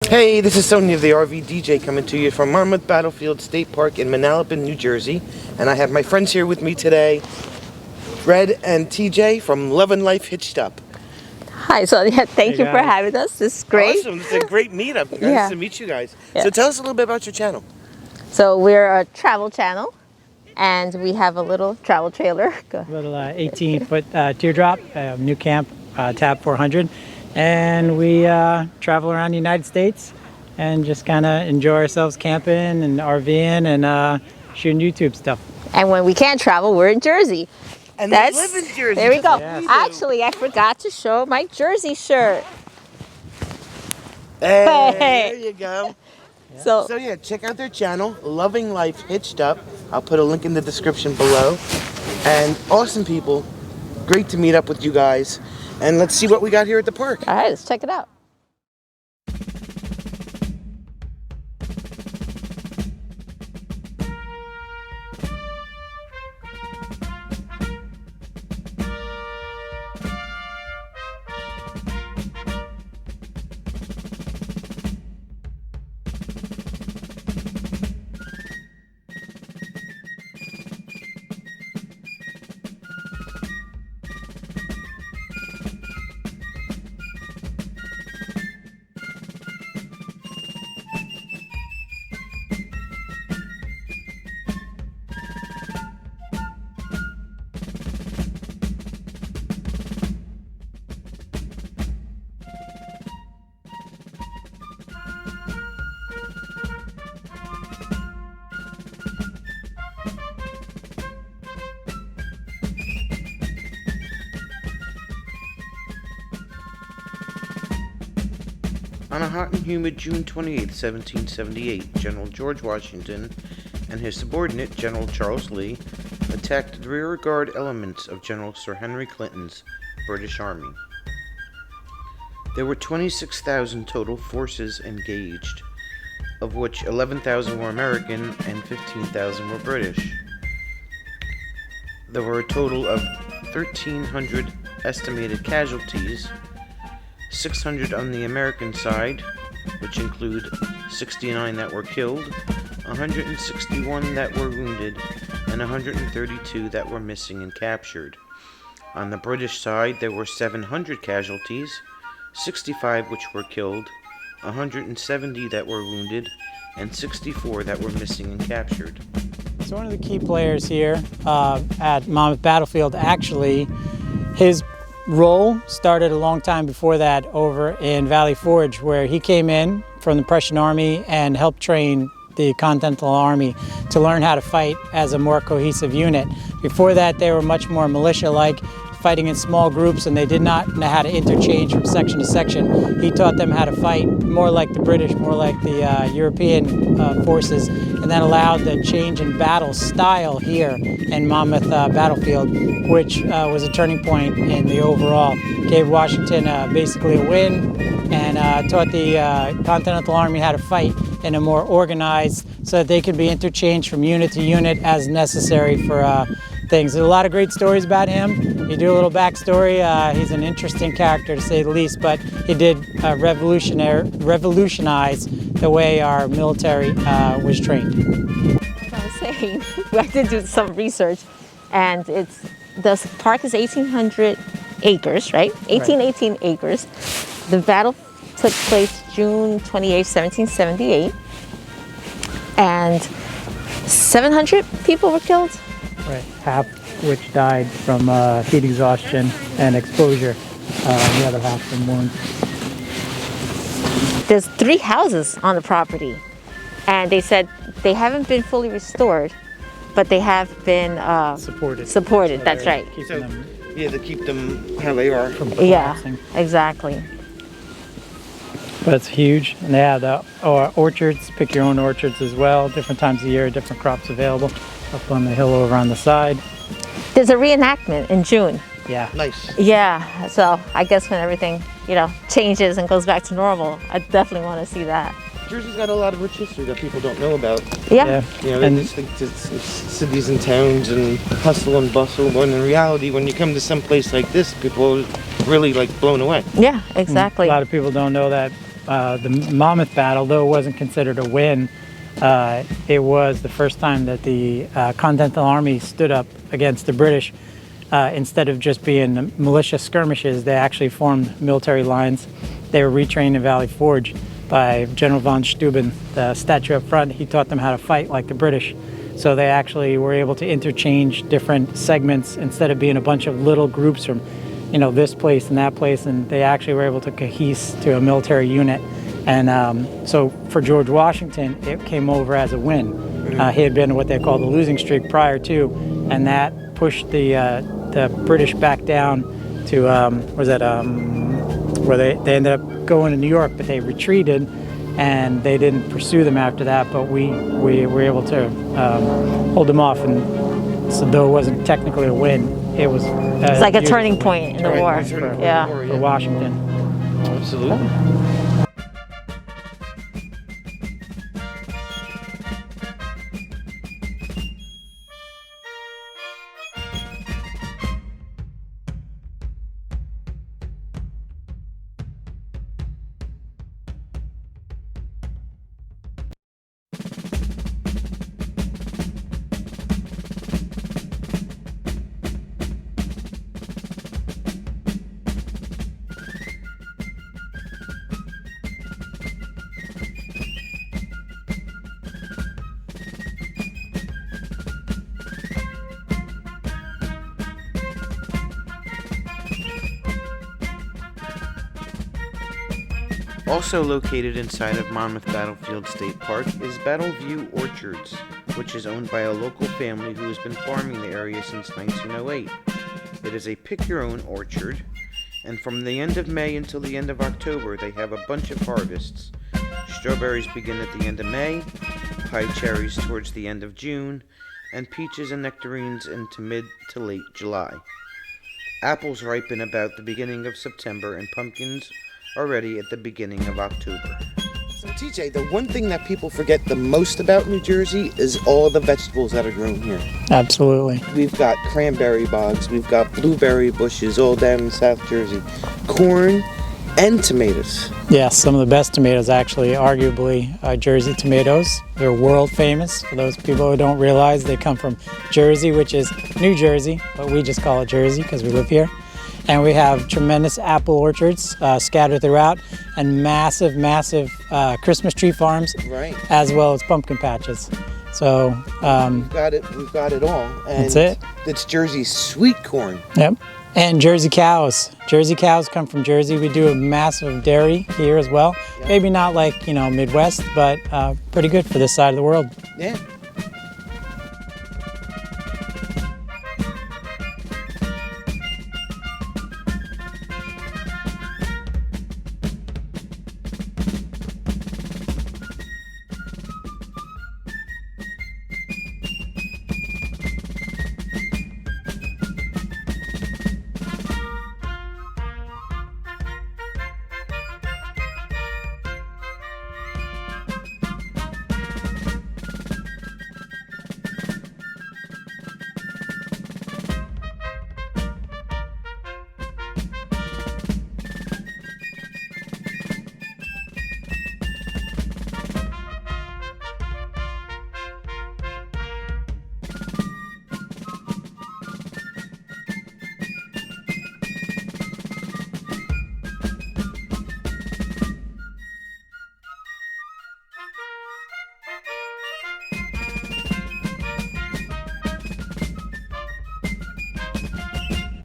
Hey, this is Sonia of the RV DJ coming to you from Monmouth Battlefield State Park in Manalapan, New Jersey. And I have my friends here with me today, Fred and TJ from Love and Life Hitched Up. Hi, Sonia. Thank you for having us. This is great. Awesome. This is a great meetup. Nice to meet you guys. Yeah. So tell us a little bit about your channel. So we're a travel channel, and we have a little travel trailer. A little 18-foot teardrop, new camp, tab 400. And we travel around the United States and just kind of enjoy ourselves camping and RVing and shooting YouTube stuff. And when we can't travel, we're in Jersey. And they live in Jersey. There we go. Yes. Actually, I forgot to show my Jersey shirt. Hey, there you go. Yeah. So yeah, check out their channel, Loving Life Hitched Up. I'll put a link in the description below. And awesome people. Great to meet up with you guys. And let's see what we got here at the park. All right, let's check it out. On a hot and humid June 28, 1778, General George Washington and his subordinate, General Charles Lee, attacked the rearguard elements of General Sir Henry Clinton's British Army. There were 26,000 total forces engaged, of which 11,000 were American and 15,000 were British. There were a total of 1,300 estimated casualties, 600 on the American side, which include 69 that were killed, 161 that were wounded, and 132 that were missing and captured. On the British side, there were 700 casualties, 65 which were killed, 170 that were wounded, and 64 that were missing and captured. So one of the key players here at Monmouth Battlefield, actually, his role started a long time before that over in Valley Forge, where he came in from the Prussian Army and helped train the Continental Army to learn how to fight as a more cohesive unit. Before that, they were much more militia-like, fighting in small groups, and they did not know how to interchange from section to section. He taught them how to fight more like the British, more like the European forces, and that allowed the change in battle style here in Monmouth Battlefield, which was a turning point in the overall. Gave Washington basically a win, and taught the Continental Army how to fight in a more organized, so that they could be interchanged from unit to unit as necessary for things. There's a lot of great stories about him. You do a little backstory. He's an interesting character, to say the least, but he did revolutionize the way our military was trained. Like I was saying, I did do some research, and the park is 1,800 acres, right? 18 acres. The battle took place June 28, 1778, and 700 people were killed. Right, half which died from heat exhaustion and exposure, the other half from wounds. There's 3 houses on the property, and they said they haven't been fully restored, but they have been supported. Supported, that's right. Yeah, to keep them how they are. From collapsing. Yeah, exactly. But it's huge, and they have the orchards, pick your own orchards as well, different times of year, different crops available, up on the hill over on the side. There's a reenactment in June. Yeah. Nice. Yeah, so I guess when everything, changes and goes back to normal, I definitely want to see that. Jersey's got a lot of rich history that people don't know about. Yeah. They just think it's cities and towns and hustle and bustle, when in reality, when you come to some place like this, people are really blown away. Yeah, exactly. A lot of people don't know that the Monmouth battle, though it wasn't considered a win, it was the first time that the Continental Army stood up against the British. Instead of just being militia skirmishes, they actually formed military lines. They were retrained in Valley Forge by General von Steuben, the statue up front. He taught them how to fight like the British. So they actually were able to interchange different segments instead of being a bunch of little groups from, this place and that place, and they actually were able to cohese to a military unit. And so for George Washington, it came over as a win. He had been in what they call the losing streak prior to, and that pushed the British back down to, where they ended up going to New York, but they retreated and they didn't pursue them after that, but we were able to hold them off. And so though it wasn't technically a win, it was it's like a turning point in the war. Yeah. For Washington. Absolutely. Also located inside of Monmouth Battlefield State Park is Battleview Orchards, which is owned by a local family who has been farming the area since 1908. It is a pick-your-own orchard, and from the end of May until the end of October, they have a bunch of harvests. Strawberries begin at the end of May, pie cherries towards the end of June, and peaches and nectarines into mid to late July. Apples ripen about the beginning of September, and pumpkins are ready at the beginning of October. So TJ, the one thing that people forget the most about New Jersey is all the vegetables that are grown here. Absolutely. We've got cranberry bogs, we've got blueberry bushes all down in South Jersey, corn and tomatoes. Yes, some of the best tomatoes actually, arguably, are Jersey tomatoes. They're world famous. For those people who don't realize, they come from Jersey, which is New Jersey, but we just call it Jersey because we live here. And we have tremendous apple orchards scattered throughout, and massive Christmas tree farms, Right. as well as pumpkin patches. So We've got it all. And that's it. It's Jersey's sweet corn. Yep. And Jersey cows. Jersey cows come from Jersey. We do a massive dairy here as well. Yep. Maybe not like, Midwest, but pretty good for this side of the world. Yeah.